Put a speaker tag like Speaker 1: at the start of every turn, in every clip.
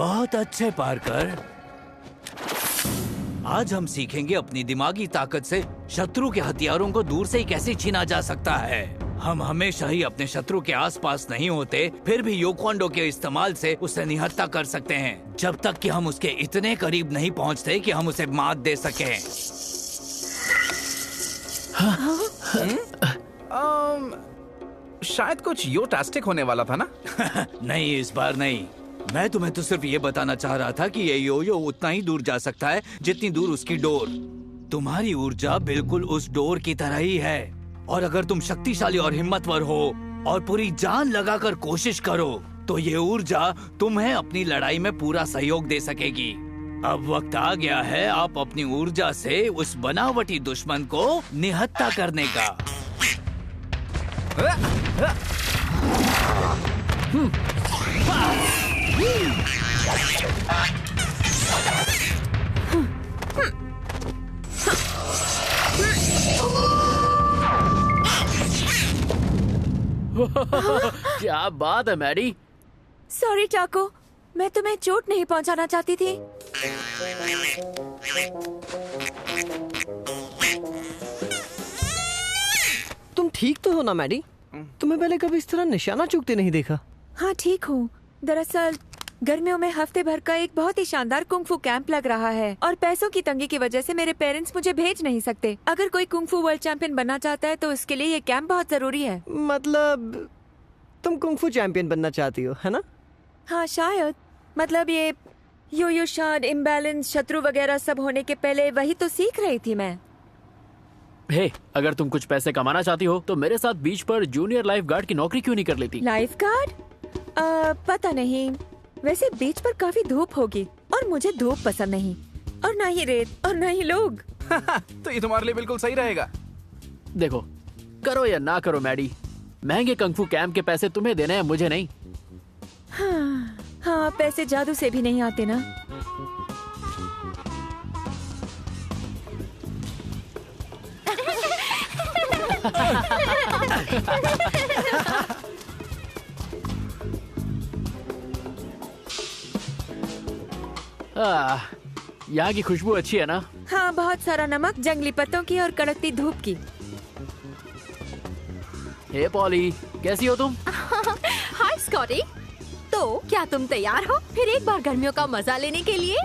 Speaker 1: बहुत अच्छे पार्कर। आज हम सीखेंगे अपनी दिमागी ताकत से शत्रु के हथियारों को दूर से ही कैसे छीना जा सकता है। हम हमेशा ही अपने शत्रु के आसपास नहीं होते, फिर भी योक्वांडो के इस्तेमाल से उसे निहत्था कर सकते हैं, जब तक कि हम उसके इतने करीब नहीं पहुंचते कि हम उसे मात दे सकें।
Speaker 2: शायद कुछ योटास्टिक होने वाला था ना?
Speaker 1: नहीं, इस बार नहीं। मैं तुम्हें तो सिर्फ ये बताना चाह रहा था कि ये योयो उतना ही दूर जा सकता है जितनी दूर उसकी डोर। तुम्हारी ऊर्जा बिल्कुल उस डोर की तरह ही है, और अगर तुम शक्तिशाली और हिम्मतवर हो और पूरी जान लगाकर कोशिश करो तो ये ऊर्जा तुम्हें अपनी लड़ाई में पूरा सहयोग दे सकेगी। अब वक्त आ गया है आप अपनी ऊर्जा से उस बनावटी दुश्मन को निहत्था करने का।
Speaker 3: क्या बात है मैडी।
Speaker 4: सॉरी चाको, मैं तुम्हें चोट नहीं पहुंचाना चाहती थी।
Speaker 5: तुम ठीक तो हो ना मैडी? तुम्हें पहले कभी इस तरह निशाना चूकते नहीं देखा।
Speaker 4: हाँ ठीक हूँ। दरअसल गर्मियों में हफ्ते भर का एक बहुत ही शानदार कुंग-फू कैंप लग रहा है और पैसों की तंगी की वजह से मेरे पेरेंट्स मुझे भेज नहीं सकते। अगर कोई कुंग-फू वर्ल्ड चैंपियन बनना चाहता है तो उसके लिए ये कैंप बहुत जरूरी है।
Speaker 5: मतलब तुम कुंग-फू चैंपियन बनना चाहती हो, है ना?
Speaker 4: हाँ शायद। मतलब ये यो शाद, इम्बैलेंस, शत्रु वगैरह सब होने के पहले वही तो सीख रही थी मैं।
Speaker 3: हे, अगर तुम कुछ पैसे कमाना चाहती हो तो मेरे साथ बीच पर जूनियर लाइफ गार्ड की नौकरी क्यों नहीं कर लेती?
Speaker 4: Life guard? पता नहीं, वैसे बीच पर काफी धूप होगी और मुझे धूप पसंद नहीं, और ना ही रेत और ना ही लोग।
Speaker 2: तो ये तुम्हारे लिए बिल्कुल सही रहेगा।
Speaker 3: देखो, करो या ना करो मैडी, महंगे कंगफू कैंप के पैसे तुम्हें देने हैं, मुझे नहीं।
Speaker 4: हाँ, पैसे जादू से भी नहीं आते ना।
Speaker 3: यहाँ की खुशबू अच्छी है ना?
Speaker 4: हाँ, बहुत सारा नमक, जंगली पत्तों की और कड़कती धूप की।
Speaker 3: हे पॉली, कैसी हो तुम?
Speaker 6: हाय स्कॉटी, तो क्या तुम तैयार हो फिर एक बार गर्मियों का मजा लेने के लिए?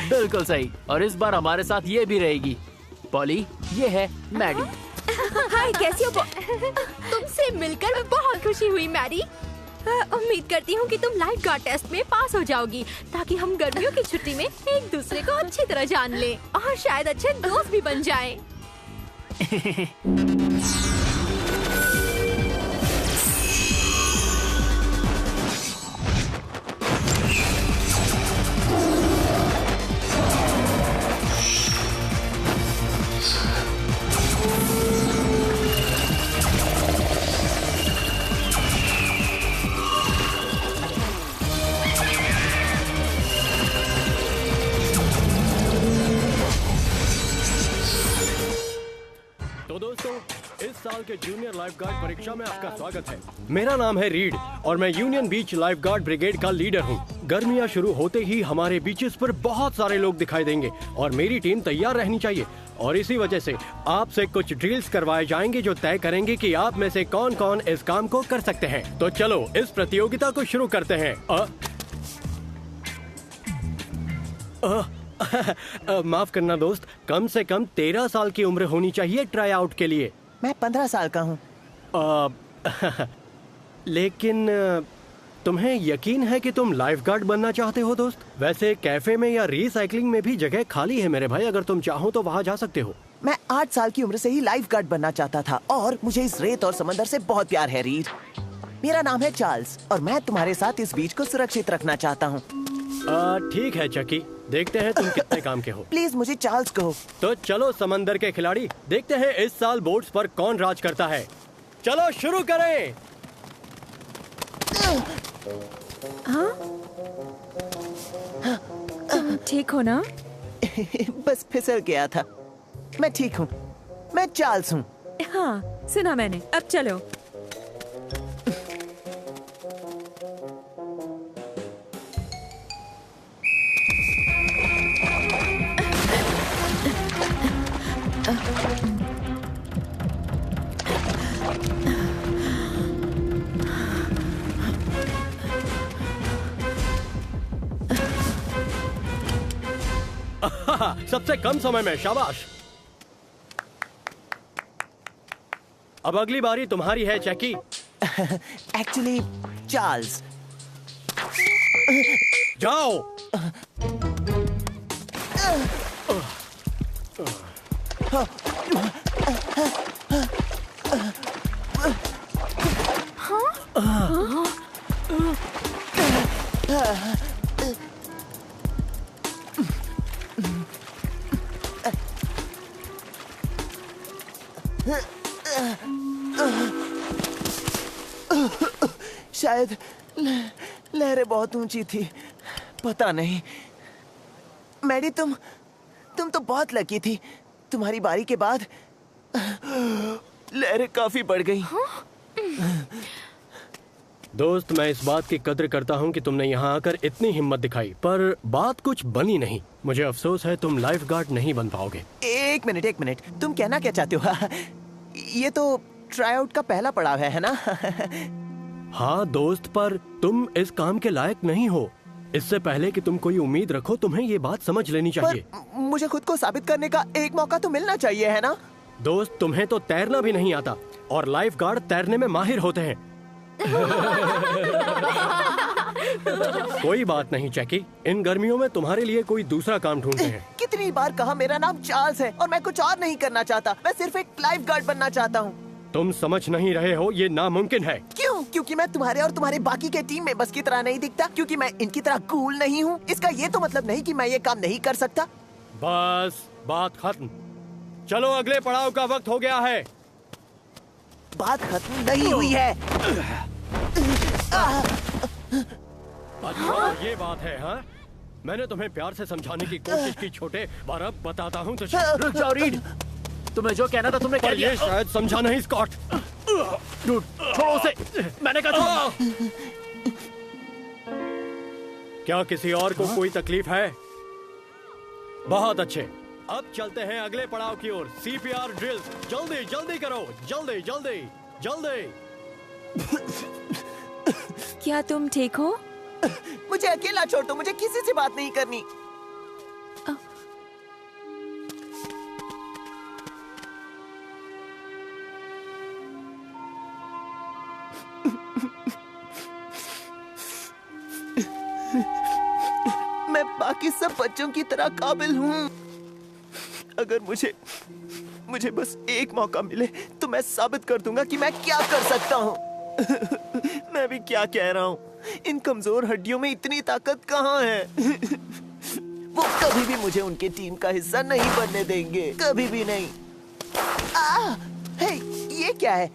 Speaker 3: बिल्कुल सही, और इस बार हमारे साथ ये भी रहेगी। पॉली, ये है मैडी।
Speaker 4: हाय, कैसी हो?
Speaker 6: तुमसे मिलकर बहुत खुशी हुई मैडी। उम्मीद करती हूँ कि तुम लाइफ गार्ड टेस्ट में पास हो जाओगी, ताकि हम गर्मियों की छुट्टी में एक दूसरे को अच्छी तरह जान लें और शायद अच्छे दोस्त भी बन जाएं।
Speaker 7: तो दोस्तों, इस साल के जूनियर लाइफ गार्ड परीक्षा में आपका स्वागत है। मेरा नाम है रीड और मैं यूनियन बीच लाइफ गार्ड ब्रिगेड का लीडर हूँ। गर्मियाँ शुरू होते ही हमारे बीचेस पर बहुत सारे लोग दिखाई देंगे और मेरी टीम तैयार रहनी चाहिए, और इसी वजह से आपसे कुछ ड्रिल्स करवाए जाएंगे जो तय करेंगे कि आप में से कौन कौन इस काम को कर सकते हैं। तो चलो इस प्रतियोगिता को शुरू करते हैं। माफ करना दोस्त, कम से कम 13 साल की उम्र होनी चाहिए ट्राई आउट के लिए।
Speaker 8: मैं 15 साल का हूँ।
Speaker 7: लेकिन तुम्हें यकीन है कि तुम लाइफ गार्ड बनना चाहते हो दोस्त? वैसे कैफे में या रिसाइकलिंग में भी जगह खाली है मेरे भाई, अगर तुम चाहो तो वहाँ जा सकते हो।
Speaker 8: मैं 8 साल की उम्र से ही लाइफ गार्ड बनना चाहता था और मुझे इस रेत और समंदर से बहुत प्यार है रीड। मेरा नाम है चार्ल्स और मैं तुम्हारे साथ इस बीच को सुरक्षित रखना चाहता हूँ।
Speaker 7: ठीक है चकी, देखते हैं तुम कितने काम के हो।
Speaker 8: प्लीज मुझे चार्ल्स कहो।
Speaker 7: तो चलो समंदर के खिलाड़ी, देखते हैं इस साल बोट्स पर कौन राज करता है। चलो शुरू करें।
Speaker 4: हाँ? तुम ठीक हो ना?
Speaker 8: बस फिसल गया था। मैं ठीक हूँ, मैं चार्ल्स हूँ।
Speaker 4: हाँ, सुना मैंने। अब चलो।
Speaker 7: सबसे कम समय में, शाबाश। अब अगली बारी तुम्हारी है चैकी।
Speaker 8: एक्चुअली चार्ल्स,
Speaker 7: जाओ।
Speaker 8: शायद लहरें बहुत ऊंची थी, पता नहीं। मैडी, तुम तो बहुत लकी थी। तुम्हारी बारी के बाद लहरें काफी बढ़ गई।
Speaker 7: दोस्त, मैं इस बात की कद्र करता हूँ कि तुमने यहाँ आकर इतनी हिम्मत दिखाई, पर बात कुछ बनी नहीं। मुझे अफसोस है, तुम लाइफ गार्ड नहीं बन पाओगे।
Speaker 8: एक मिनट, तुम कहना क्या चाहते हो? ये तो ट्राई आउट का पहला पड़ाव है ना?
Speaker 7: हाँ दोस्त, पर तुम इस काम के लायक नहीं हो। इससे पहले कि तुम कोई उम्मीद रखो, तुम्हें ये बात समझ लेनी चाहिए।
Speaker 8: पर मुझे खुद को साबित करने का एक मौका तो मिलना चाहिए, है ना?
Speaker 7: दोस्त, तुम्हें तो तैरना भी नहीं आता और लाइफ गार्ड तैरने में माहिर होते हैं। कोई बात नहीं चैकी, इन गर्मियों में तुम्हारे लिए कोई दूसरा काम ढूंढते हैं।
Speaker 8: कितनी बार कहा मेरा नाम चार्ल्स है और मैं कुछ और नहीं करना चाहता। मैं सिर्फ एक लाइफ गार्ड बनना चाहता हूँ।
Speaker 7: तुम समझ नहीं रहे हो, ये नामुमकिन है।
Speaker 8: क्यों? क्योंकि मैं तुम्हारे और तुम्हारे बाकी के टीम में बस की तरह नहीं दिखता? क्योंकि मैं इनकी तरह कूल नहीं हूँ? इसका ये तो मतलब नहीं कि मैं ये काम नहीं कर सकता।
Speaker 7: बस, बात खत्म। चलो, अगले पड़ाव का वक्त हो गया है।
Speaker 8: बात खत्म नहीं हुई है।
Speaker 7: अच्छा, ये बात है। हाँ, मैंने तुम्हें प्यार से समझाने की कोशिश की छोटे, पर अब बताता हूँ तुझे।
Speaker 3: रुक जाओ रीड, तुम्हें जो कहना था तुमने कह
Speaker 7: पर
Speaker 3: दिया।
Speaker 7: ये शायद समझा नहीं स्कॉट।
Speaker 3: डूड, छोड़ो उसे, मैंने कहा।
Speaker 7: क्या किसी और को कोई तकलीफ है? बहुत अच्छे, अब चलते हैं अगले पड़ाव की ओर। सीपीआर ड्रिल, जल्दी जल्दी करो, जल्दी जल्दी जल्दी।
Speaker 4: क्या तुम ठीक हो?
Speaker 8: मुझे अकेला छोड़ दो, मुझे किसी से बात नहीं करनी। मैं बाकी सब बच्चों की तरह काबिल हूँ। अगर मुझे बस एक मौका मिले तो मैं साबित कर दूंगा कि मैं क्या कर सकता हूँ। मैं भी क्या कह रहा हूँ, इन कमजोर हड्डियों में इतनी ताकत कहाँ है? वो कभी भी मुझे उनके टीम का हिस्सा नहीं बनने देंगे, कभी भी नहीं। हे, ये क्या है?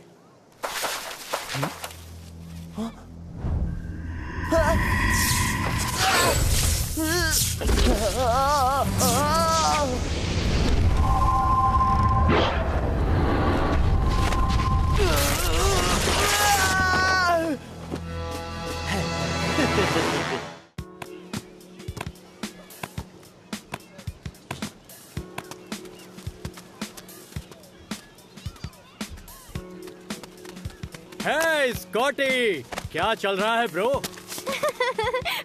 Speaker 7: हे स्कॉटी, क्या चल रहा है ब्रो?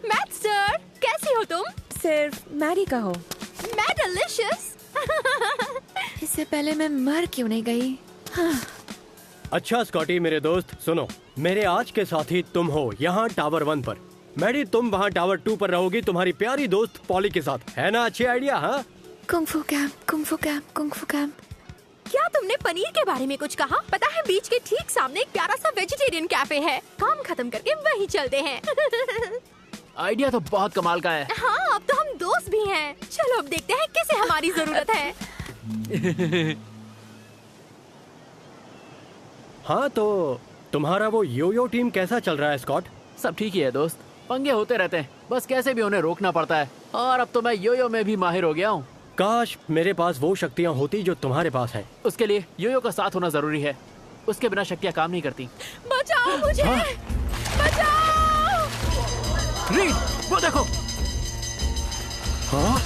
Speaker 6: मैथ सर, कैसी हो तुम?
Speaker 4: सिर्फ मैरी का हो।
Speaker 6: मैं डिलिशियस।
Speaker 4: इससे पहले मैं मर क्यों नहीं गई?
Speaker 7: अच्छा स्कॉटी मेरे दोस्त, सुनो, मेरे आज के साथी तुम हो यहाँ टावर 1 पर। मैडी, तुम वहाँ टावर 2 पर रहोगी तुम्हारी प्यारी दोस्त पॉली के साथ, है ना? अच्छी आइडिया। हाँ,
Speaker 4: कुंग फू कैंप, कुंग फू कैंप, कुंग फू कैंप।
Speaker 6: क्या तुमने पनीर के बारे में कुछ कहा? पता है, बीच के ठीक सामने एक प्यारा सा वेजिटेरियन कैफे है। काम खत्म करके वहीं चलते हैं।
Speaker 3: आइडिया तो बहुत कमाल का है।
Speaker 6: हाँ, अब तो हम दोस्त भी हैं। चलो अब देखते हैं किसे हमारी जरूरत है।
Speaker 7: हाँ, तो तुम्हारा वो यो-यो टीम कैसा चल रहा है स्कॉट?
Speaker 3: सब ठीक ही है दोस्त, पंगे होते रहते हैं, बस कैसे भी उन्हें रोकना पड़ता है। और अब तो मैं योयो में भी माहिर हो गया हूँ।
Speaker 7: काश मेरे पास वो शक्तियाँ होती जो तुम्हारे पास है।
Speaker 3: उसके लिए योयो का साथ होना जरूरी है, उसके बिना शक्तियाँ काम नहीं करती।
Speaker 6: बचाओ मुझे, बचाओ!
Speaker 3: रीड, वो देखो।
Speaker 7: हाँ?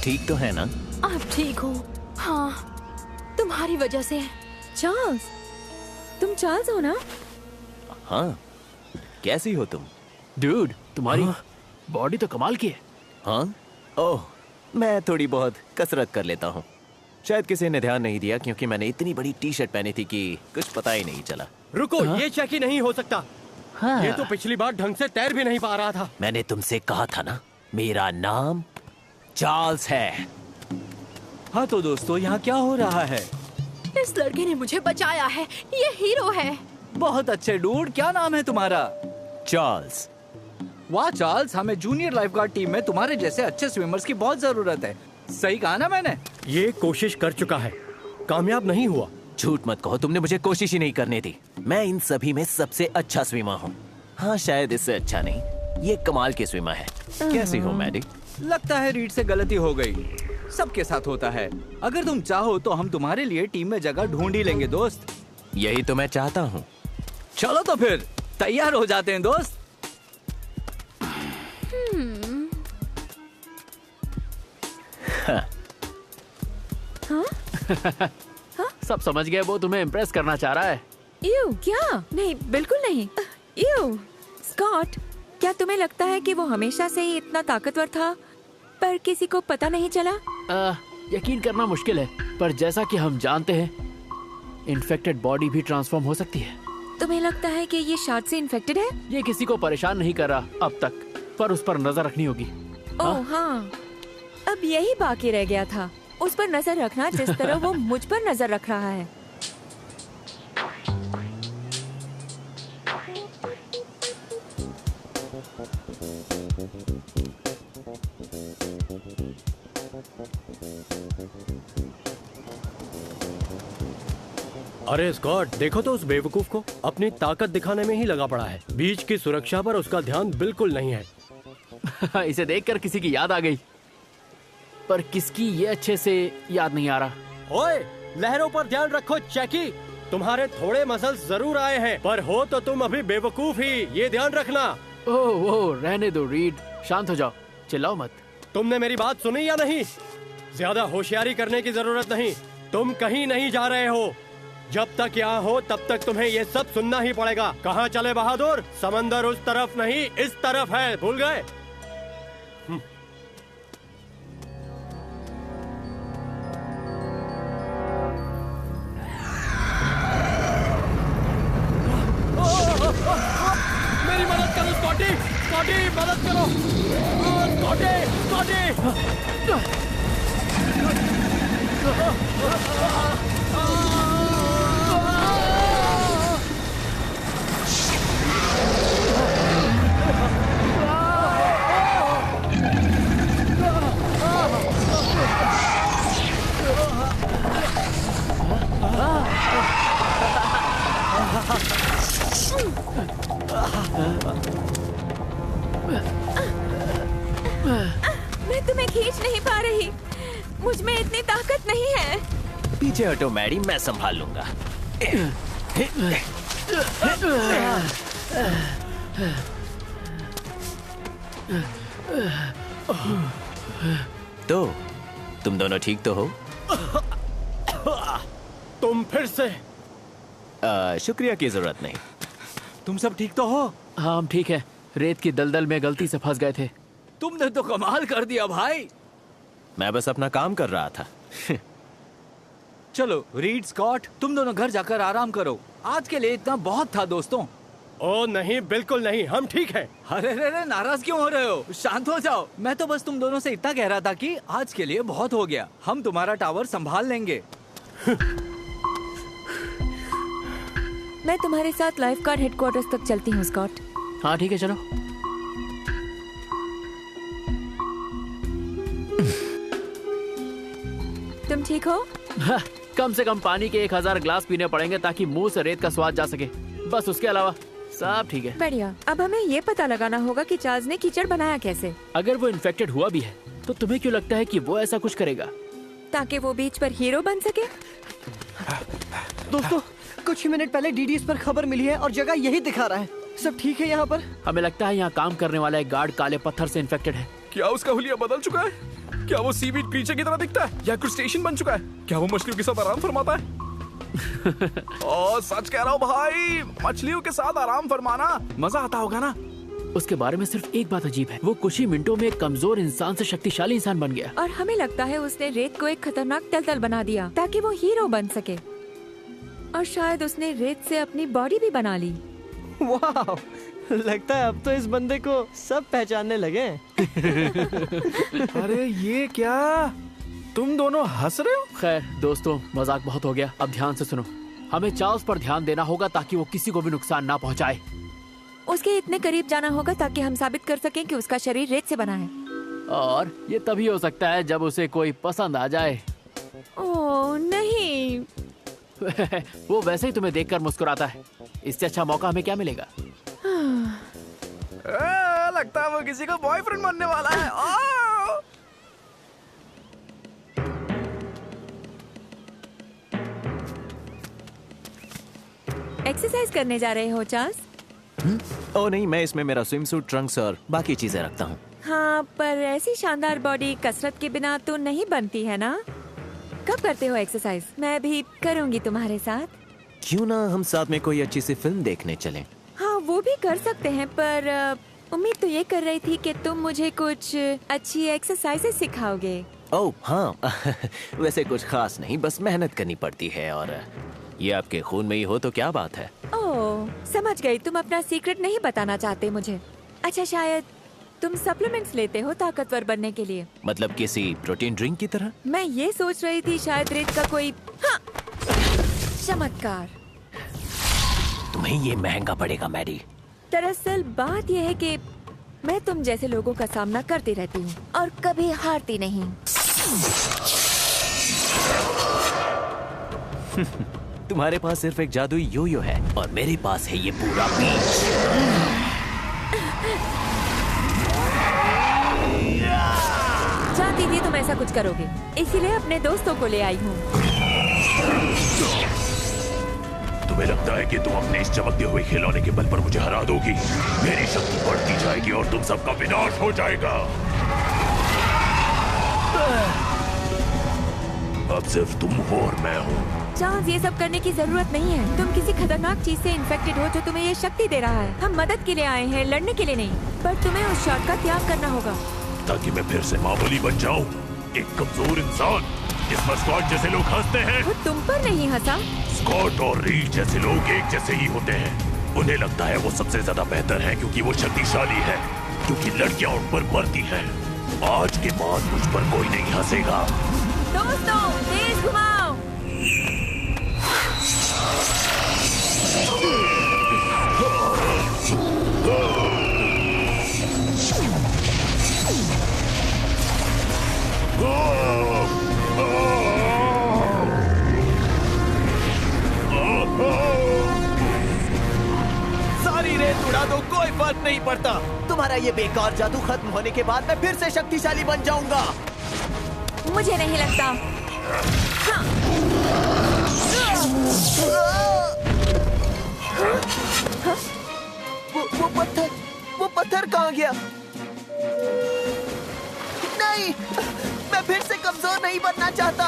Speaker 8: ठीक तो है ना?
Speaker 6: आप ठीक हो? हाँ, तुम्हारी वजह से।
Speaker 4: चार्ल्स, तुम चार्ल्स हो ना?
Speaker 8: हाँ। कैसी हो तुम?
Speaker 3: डूड, तुम्हारी बॉडी तो कमाल की है।
Speaker 8: हाँ? ओह, मैं थोड़ी बहुत कसरत कर लेता हूँ। शायद किसी ने ध्यान नहीं दिया क्योंकि मैंने इतनी बड़ी टी शर्ट पहनी थी कि कुछ पता ही नहीं चला।
Speaker 7: रुको, ये चेकी नहीं हो सकता।
Speaker 3: हाँ।
Speaker 7: ये तो पिछली बार ढंग से तैर भी नहीं पा रहा था।
Speaker 8: मैंने तुमसे कहा था ना, मेरा नाम चार्ल्स है।
Speaker 1: हाँ तो दोस्तों, यहाँ क्या हो रहा है?
Speaker 6: इस लड़के ने मुझे बचाया है, ये हीरो है।
Speaker 1: बहुत अच्छे डूड, क्या नाम है तुम्हारा?
Speaker 8: चार्ल्स।
Speaker 1: वाह चार्ल्स, हमें जूनियर लाइफगार्ड टीम में तुम्हारे जैसे अच्छे स्विमर्स की बहुत जरूरत है। सही कहा ना मैंने?
Speaker 7: ये कोशिश कर चुका है, कामयाब नहीं हुआ।
Speaker 8: झूठ मत कहो, तुमने मुझे कोशिश ही नहीं करने दी। मैं इन सभी में सबसे अच्छा स्विमर हूँ। हाँ, शायद इससे अच्छा नहीं। ये कमाल की स्विमर है। कैसी हो मैडी?
Speaker 1: लगता है रीड से गलती हो गई। सबके साथ होता है। अगर तुम चाहो तो हम तुम्हारे लिए टीम में जगह ढूंढ ही लेंगे दोस्त।
Speaker 8: यही तो मैं चाहता हूँ।
Speaker 1: चलो तो फिर तैयार हो जाते हैं दोस्त।
Speaker 3: सब समझ गए, वो तुम्हें इम्प्रेस करना चाह रहा है।
Speaker 4: यू क्या? नहीं, बिल्कुल नहीं। यू स्कॉट, क्या तुम्हें लगता है कि वो हमेशा से ही इतना ताकतवर था पर किसी को पता नहीं चला?
Speaker 3: यकीन करना मुश्किल है, पर जैसा कि हम जानते हैं, इन्फेक्टेड बॉडी भी ट्रांसफॉर्म हो सकती है।
Speaker 4: तुम्हें लगता है कि ये शार्ट से इन्फेक्टेड है?
Speaker 3: ये किसी को परेशान नहीं कर रहा अब तक, पर उस पर नजर रखनी होगी।
Speaker 4: ओह हाँ, अब यही बाकी रह गया था, उस पर नजर रखना जिस तरह वो मुझ पर नजर रख रहा है।
Speaker 7: अरे स्कॉट, देखो तो उस बेवकूफ को, अपनी ताकत दिखाने में ही लगा पड़ा है। बीच की सुरक्षा पर उसका ध्यान बिल्कुल नहीं है।
Speaker 3: इसे देखकर किसी की याद आ गई, पर किसकी ये अच्छे से याद नहीं आ रहा।
Speaker 7: ओए, लहरों पर ध्यान रखो चैकी। तुम्हारे थोड़े मसल्स जरूर आए हैं, पर हो तो तुम अभी बेवकूफ ही, ये ध्यान रखना।
Speaker 3: ओह, रहने दो रीड, शांत हो जाओ, चिल्लाओ मत।
Speaker 7: तुमने मेरी बात सुनी या नहीं? ज्यादा होशियारी करने की जरूरत नहीं। तुम कहीं नहीं जा रहे हो। जब तक यहाँ हो तब तक तुम्हें ये सब सुनना ही पड़ेगा। कहाँ चले बहादुर? समंदर उस तरफ नहीं, इस तरफ है, भूल गए? मेरी मदद करो स्कॉटी, स्कॉटी मदद करो, स्कॉटी, स्कॉटी।
Speaker 4: मैं तुम्हें खींच नहीं पा रही, मुझ में इतनी ताकत नहीं है।
Speaker 8: पीछे हटो मैडी, मैं संभाल लूंगा। तो तुम दोनों ठीक तो हो?
Speaker 7: तुम फिर से?
Speaker 8: शुक्रिया की जरूरत नहीं।
Speaker 1: तुम सब ठीक तो हो?
Speaker 3: हाँ, हम ठीक है। रेत की दलदल में गलती से फंस गए थे।
Speaker 1: तुमने तो कमाल कर दिया भाई।
Speaker 8: मैं बस अपना काम कर रहा था।
Speaker 1: चलो रीड, स्कॉट, तुम दोनों घर जाकर आराम करो। आज के लिए इतना बहुत था दोस्तों।
Speaker 7: ओ नहीं, बिल्कुल नहीं, हम ठीक हैं।
Speaker 1: अरे रे, नाराज क्यों हो रहे हो? शांत हो जाओ। मैं तो बस तुम दोनों से इतना कह रहा था कि आज के लिए बहुत हो गया। हम तुम्हारा टावर संभाल लेंगे।
Speaker 4: मैं तुम्हारे साथ लाइफगार्ड हेडक्वार्टर्स तक चलती हूँ स्कॉट।
Speaker 3: हाँ ठीक है, चलो।
Speaker 4: तुम ठीक हो?
Speaker 3: हाँ, कम से कम पानी के 1000 ग्लास पीने पड़ेंगे ताकि मुंह से रेत का स्वाद जा सके। बस उसके अलावा सब ठीक है।
Speaker 4: बढ़िया। अब हमें ये पता लगाना होगा कि चार्ल्स ने कीचड़ बनाया कैसे।
Speaker 3: अगर वो इन्फेक्टेड हुआ भी है तो तुम्हें क्यों लगता है कि वो ऐसा कुछ करेगा?
Speaker 4: ताकि वो बीच पर हीरो बन सके।
Speaker 5: दोस्तों, कुछ ही मिनट पहले डीडीएस पर खबर मिली है और जगह यही दिखा रहा है। सब ठीक है यहाँ पर?
Speaker 3: हमें लगता है यहाँ काम करने वाला एक गार्ड काले पत्थर से इन्फेक्टेड है।
Speaker 2: क्या उसका हुलिया बदल चुका है? क्या वो सीवीड क्रीचर की तरह दिखता है या क्रूस्टेशियन बन चुका है? क्या वो मछलियों के साथ आराम फरमाता है? ओ सच कह रहा हूँ भाई, मछलियों के साथ आराम फरमाना मजा आता होगा ना?
Speaker 3: उसके बारे में सिर्फ एक बात अजीब है, वो कुछ ही मिनटों में एक कमजोर इंसान से शक्तिशाली इंसान बन गया।
Speaker 4: और हमें लगता है उसने रेत को एक खतरनाक तलतल बना दिया ताकि वो हीरो बन सके। और शायद उसने रेत से अपनी बॉडी भी बना ली।
Speaker 5: वाह, लगता है अब तो इस बंदे को सब पहचानने लगे हैं।
Speaker 2: अरे ये क्या, तुम दोनों हंस रहे हो?
Speaker 3: खैर दोस्तों, मजाक बहुत हो गया, अब ध्यान से सुनो। हमें चार्ल्स पर ध्यान देना होगा ताकि वो किसी को भी नुकसान ना पहुंचाए।
Speaker 4: उसके इतने करीब जाना होगा ताकि हम साबित कर सकें कि उसका शरीर रेत से बना है।
Speaker 3: और ये तभी हो सकता है जब उसे कोई पसंद आ जाए।
Speaker 4: ओह नहीं।
Speaker 3: वो वैसे ही तुम्हें देखकर मुस्कुराता है, इससे अच्छा मौका हमें क्या मिलेगा?
Speaker 2: लगता है वो किसी का बॉयफ्रेंड बनने वाला है।
Speaker 4: एक्सरसाइज करने जा रहे हो चार्ल्स?
Speaker 8: ओ नहीं, मैं इसमें मेरा स्विम सूट, ट्रंक्स और बाकी चीजें रखता हूँ।
Speaker 4: हाँ, पर ऐसी शानदार बॉडी कसरत के बिना तो नहीं बनती है ना? कब करते हो एक्सरसाइज? मैं भी करूँगी तुम्हारे साथ।
Speaker 8: क्यों ना हम साथ में कोई अच्छी सी फिल्म देखने चलें?
Speaker 4: हाँ, वो भी कर सकते हैं, पर उम्मीद तो ये कर रही थी कि तुम मुझे कुछ अच्छी एक्सरसाइजेस सिखाओगे।
Speaker 8: ओह हाँ, वैसे कुछ खास नहीं, बस मेहनत करनी पड़ती है और ये आपके खून में ही हो तो क्या बात है।
Speaker 4: ओह, समझ गई, तुम अपना सीक्रेट नहीं बताना चाहते मुझे। अच्छा, शायद तुम सप्लीमेंट्स लेते हो ताकतवर बनने के लिए।
Speaker 8: मतलब किसी प्रोटीन ड्रिंक की तरह?
Speaker 4: मैं ये सोच रही थी शायद रेत का कोई चमत्कार।
Speaker 8: तुम्हें ये महंगा पड़ेगा मैडी।
Speaker 4: दरअसल बात यह है कि मैं तुम जैसे लोगों का सामना करती रहती हूँ और कभी हारती नहीं।
Speaker 8: तुम्हारे पास सिर्फ एक जादुई यो-यो है और मेरे पास है ये पूरा बीच।
Speaker 4: जानती थी तुम ऐसा कुछ करोगे, इसीलिए अपने दोस्तों को ले आई हूँ।
Speaker 9: तुम्हें लगता है कि तुम अपने इस चमकते हुए खिलौने के बल पर मुझे हरा दोगी? मेरी शक्ति बढ़ती जाएगी और तुम सबका विनाश हो जाएगा। अब सिर्फ तुम हो और मैं हूँ।
Speaker 4: चार्ल्स, ये सब करने की जरूरत नहीं है। तुम किसी खतरनाक चीज से इन्फेक्टेड हो जो तुम्हें ये शक्ति दे रहा है। हम मदद के लिए आए हैं, लड़ने के लिए नहीं। पर तुम्हें उस शॉट का त्याग करना होगा
Speaker 9: ताकि मैं फिर से मामूली बन जाऊं, एक कमजोर इंसान। इस पर स्कॉट जैसे लोग हंसते हैं।
Speaker 4: वो तुम पर नहीं हंसा।
Speaker 9: स्कॉट और रीड जैसे लोग एक जैसे ही होते हैं। उन्हें लगता है वो सबसे ज्यादा बेहतर है क्योंकि वो शक्तिशाली है, क्योंकि लड़कियां उन पर मरती हैं। आज के बाद मुझ पर कोई नहीं हंसेगा।
Speaker 4: दोस्तों, तेज घुमाओ।
Speaker 8: सारी रेत उड़ा दो, कोई फर्क नहीं पड़ता। तुम्हारा ये बेकार जादू खत्म होने के बाद मैं फिर से शक्तिशाली बन जाऊंगा।
Speaker 4: मुझे नहीं लगता। हाँ।
Speaker 8: वो पत्थर कहाँ गया? नहीं, मैं फिर से कमजोर नहीं बनना चाहता।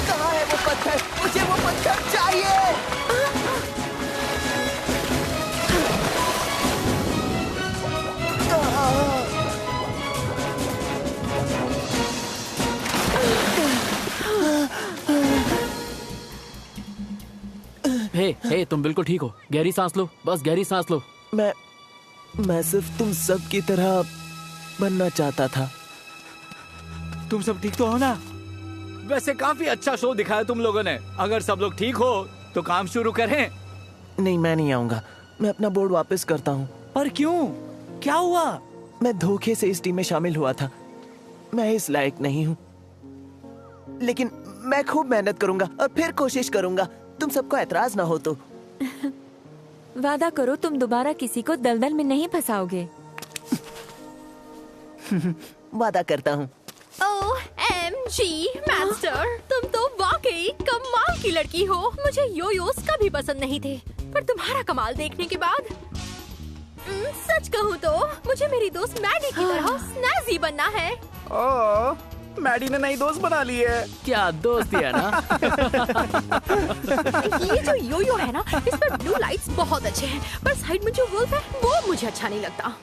Speaker 8: कहाँ है वो पत्थर? मुझे वो पत्थर चाहिए।
Speaker 3: हे, तुम बिल्कुल ठीक हो। गहरी सांस लो, बस गहरी सांस लो।
Speaker 8: मैं सिर्फ तुम सब की तरह बनना चाहता था।
Speaker 1: तुम सब ठीक तो हो ना? वैसे काफी अच्छा शो दिखाया तुम लोगों ने। अगर सब लोग ठीक हो तो काम शुरू करें।
Speaker 8: नहीं, मैं नहीं आऊंगा। मैं अपना बोर्ड वापस करता हूँ।
Speaker 1: पर क्यों? क्या हुआ?
Speaker 8: मैं धोखे से इस टीम में शामिल हुआ था। मैं इस लायक नहीं हूँ, लेकिन मैं खूब मेहनत करूंगा और फिर कोशिश करूंगा। तुम सबको एतराज ना हो तो।
Speaker 4: वादा करो तुम दोबारा किसी को दलदल में नहीं फंसाओगे।
Speaker 8: वादा करता हूँ।
Speaker 6: OMG मास्टर, तुम तो वाकई कमाल की लड़की हो। मुझे योयोस कभी पसंद नहीं थे, पर तुम्हारा कमाल देखने के बाद सच कहूँ तो मुझे मेरी दोस्त मैडी की तरह स्नैजी बनना है।
Speaker 2: ओ, मैडी ने नई दोस्त बना ली है।
Speaker 3: क्या दोस्ती है ना।
Speaker 6: ये जो योयो है ना, इस पर ब्लू लाइट्स बहुत अच्छे हैं, पर साइड में जो वुल्फ है वो मुझे अच्छा नहीं लगता।